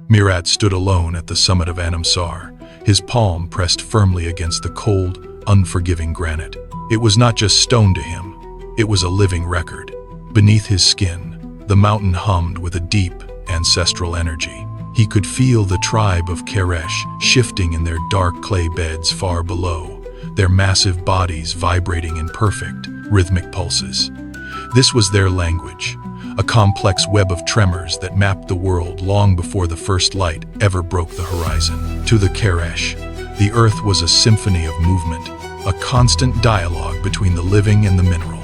Mirat stood alone at the summit of Anamsar, his palm pressed firmly against the cold, unforgiving granite. It was not just stone to him, it was a living record. Beneath his skin, the mountain hummed with a deep, ancestral energy. He could feel the tribe of Keresh shifting in their dark clay beds far below, their massive bodies vibrating in perfect, rhythmic pulses. This was their language, a complex web of tremors that mapped the world long before the first light ever broke the horizon. To the Keresh, the earth was a symphony of movement, a constant dialogue between the living and the mineral.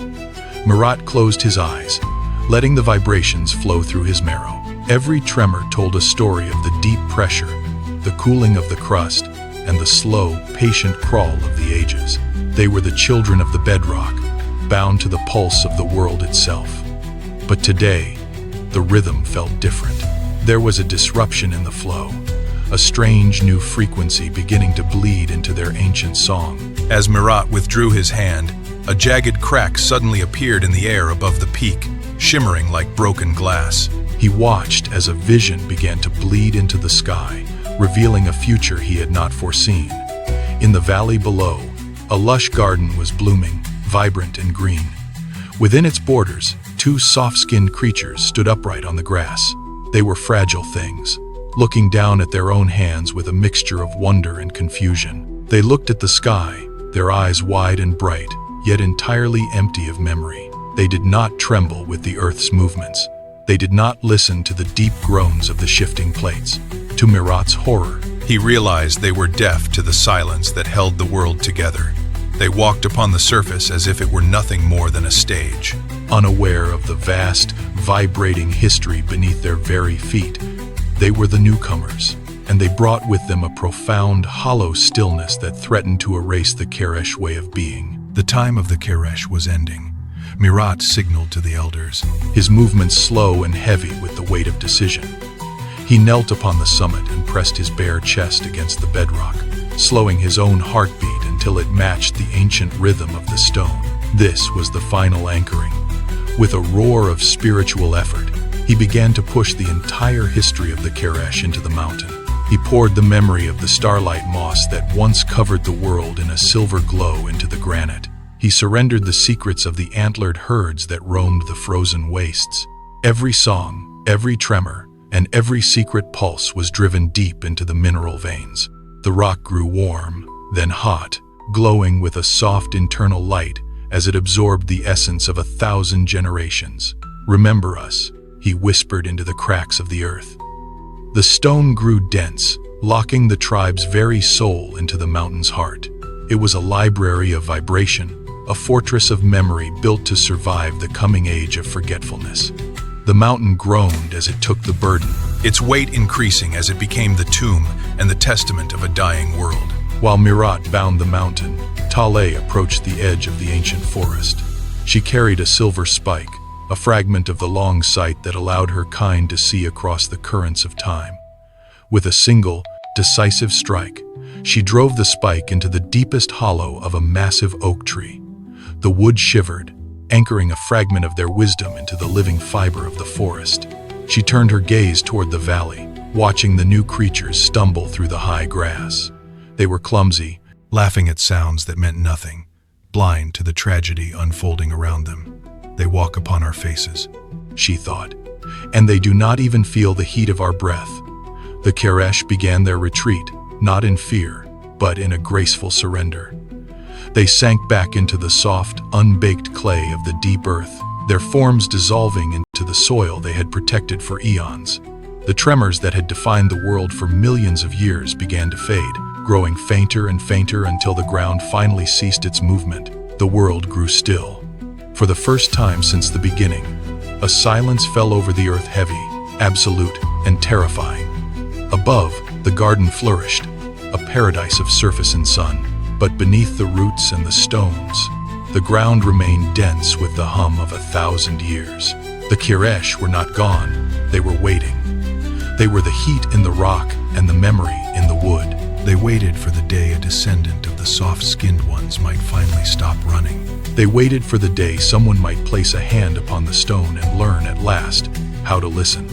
Mirat closed his eyes, letting the vibrations flow through his marrow. Every tremor told a story of the deep pressure, the cooling of the crust, and the slow, patient crawl of the ages. They were the children of the bedrock, bound to the pulse of the world itself. But today, the rhythm felt different. There was a disruption in the flow, a strange new frequency beginning to bleed into their ancient song. As Mirat withdrew his hand, a jagged crack suddenly appeared in the air above the peak, shimmering like broken glass. He watched as a vision began to bleed into the sky, revealing a future he had not foreseen. In the valley below, a lush garden was blooming, vibrant and green. Within its borders, two soft-skinned creatures stood upright on the grass. They were fragile things, looking down at their own hands with a mixture of wonder and confusion. They looked at the sky, their eyes wide and bright, yet entirely empty of memory. They did not tremble with the earth's movements. They did not listen to the deep groans of the shifting plates. To Mirat's horror, he realized they were deaf to the silence that held the world together. They walked upon the surface as if it were nothing more than a stage. Unaware of the vast, vibrating history beneath their very feet, they were the newcomers, and they brought with them a profound, hollow stillness that threatened to erase the Keresh way of being. The time of the Keresh was ending. Mirat signaled to the elders, his movements slow and heavy with the weight of decision. He knelt upon the summit and pressed his bare chest against the bedrock, slowing his own heartbeat until it matched the ancient rhythm of the stone. This was the final anchoring. With a roar of spiritual effort, he began to push the entire history of the Keresh into the mountain. He poured the memory of the starlight moss that once covered the world in a silver glow into the granite. He surrendered the secrets of the antlered herds that roamed the frozen wastes. Every song, every tremor, and every secret pulse was driven deep into the mineral veins. The rock grew warm, then hot, glowing with a soft internal light as it absorbed the essence of 1,000 generations. "Remember us," he whispered into the cracks of the earth. The stone grew dense, locking the tribe's very soul into the mountain's heart. It was a library of vibration, a fortress of memory built to survive the coming age of forgetfulness. The mountain groaned as it took the burden, its weight increasing as it became the tomb and the testament of a dying world. While Mirat bound the mountain, Taleh approached the edge of the ancient forest. She carried a silver spike, a fragment of the long sight that allowed her kind to see across the currents of time. With a single, decisive strike, she drove the spike into the deepest hollow of a massive oak tree. The wood shivered, anchoring a fragment of their wisdom into the living fiber of the forest. She turned her gaze toward the valley, watching the new creatures stumble through the high grass. They were clumsy, laughing at sounds that meant nothing, blind to the tragedy unfolding around them. They walk upon our faces, she thought, and they do not even feel the heat of our breath. The Keresh began their retreat, not in fear, but in a graceful surrender. They sank back into the soft, unbaked clay of the deep earth, their forms dissolving into the soil they had protected for eons. The tremors that had defined the world for millions of years began to fade, growing fainter and fainter until the ground finally ceased its movement. The world grew still. For the first time since the beginning, a silence fell over the earth, heavy, absolute, and terrifying. Above, the garden flourished, a paradise of surface and sun. But beneath the roots and the stones, the ground remained dense with the hum of 1,000 years. The Keresh were not gone, they were waiting. They were the heat in the rock and the memory in the wood. They waited for the day a descendant of the soft-skinned ones might finally stop running. They waited for the day someone might place a hand upon the stone and learn at last how to listen.